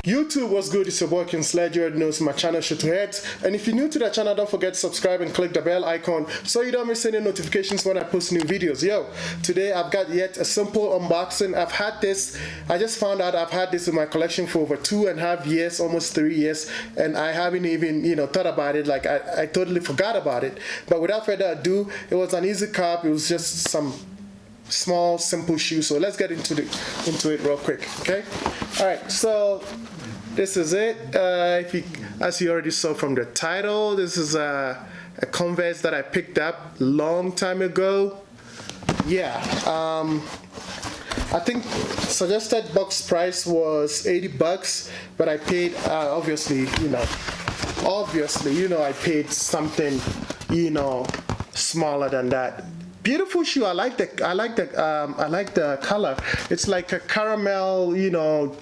YouTube, what's good? It's your boy Sledgexl. Knows my channel Sledgexl, and if you're new to the channel, don't forget to subscribe and click the bell icon so you don't miss any notifications when I post new videos. Yo, today I've got yet a simple unboxing. I've had this, I just found out I've had this in my collection for over 2.5 years, almost 3 years, and I haven't even thought about it. Like I totally forgot about it. But without further ado, it was an easy cop. It was just some small simple shoes. So let's get into it real quick. Okay, all right, so this is it. As you already saw from the title, this is a Converse that I picked up long time ago. Yeah, I think suggested box price was $80, but I paid obviously I paid something smaller than that. Beautiful shoe. I like the color. It's like a caramel,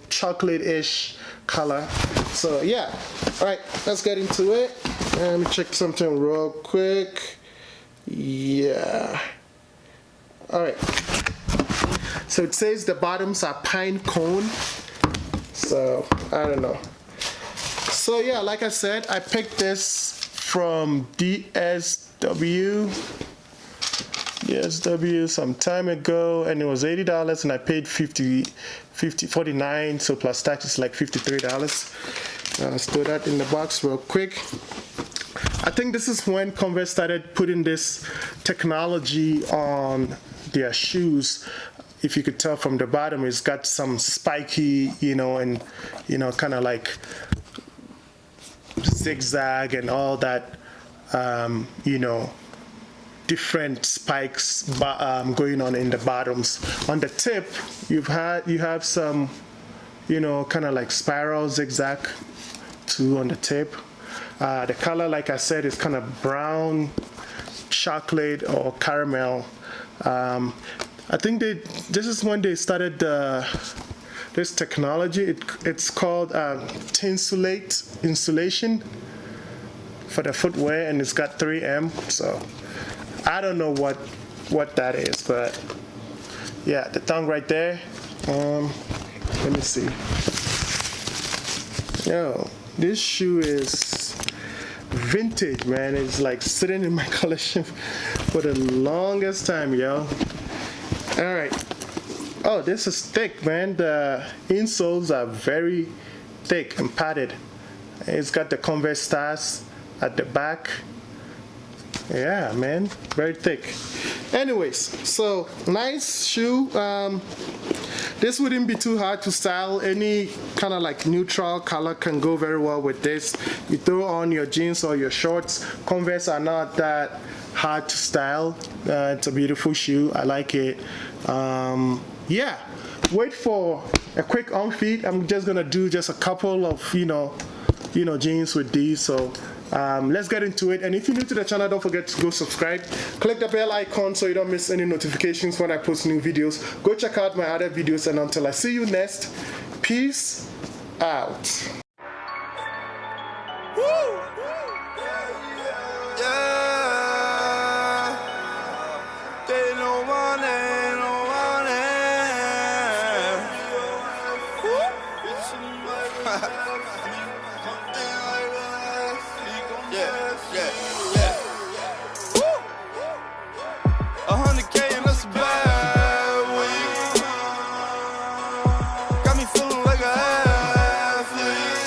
chocolate-ish color. So yeah. All right, let's get into it. Let me check something real quick. Yeah. All right. So it says the bottoms are pine cone. So I don't know. So yeah, like I said, I picked this from DSW some time ago, and it was $80 and I paid $49, so plus tax is like $53. Let's throw that in the box real quick. I think this is when Converse started putting this technology on their shoes. If you could tell from the bottom, it's got some spiky, and kind of like zigzag and all that, different spikes going on in the bottoms. On the tip, you have some, kind of like spiral zigzag too on the tip. The color, like I said, is kind of brown, chocolate or caramel. I think this is when they started this technology. It's called insulation for the footwear, and it's got 3M. So I don't know what that is, but yeah, the tongue right there. Let me see. Yo, this shoe is vintage, man. It's like sitting in my collection for the longest time, yo. All right. Oh, this is thick, man. The insoles are very thick and padded. It's got the Converse stars at the back. Yeah, man, very thick. Anyways, so nice shoe. This wouldn't be too hard to style. Any kind of like neutral color can go very well with this. You throw on your jeans or your shorts. Converse are not that hard to style. It's a beautiful shoe. I like it. Yeah, wait for a quick on feed. I'm just gonna do just a couple of jeans with these. So let's get into it. And if you're new to the channel, don't forget to go subscribe. Click the bell icon so you don't miss any notifications when I post new videos. Go check out my other videos, and until I see you next, peace out. Got me feeling like an athlete.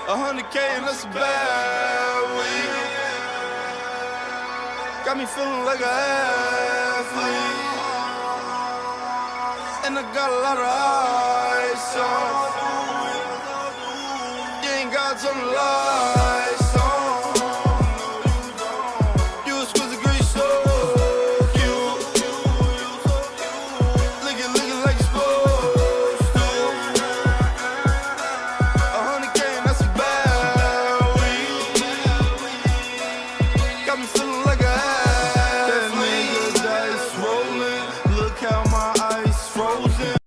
100K and that's a bad week. Got me feeling like an athlete. And I got a lot of ice on. You ain't got to lie.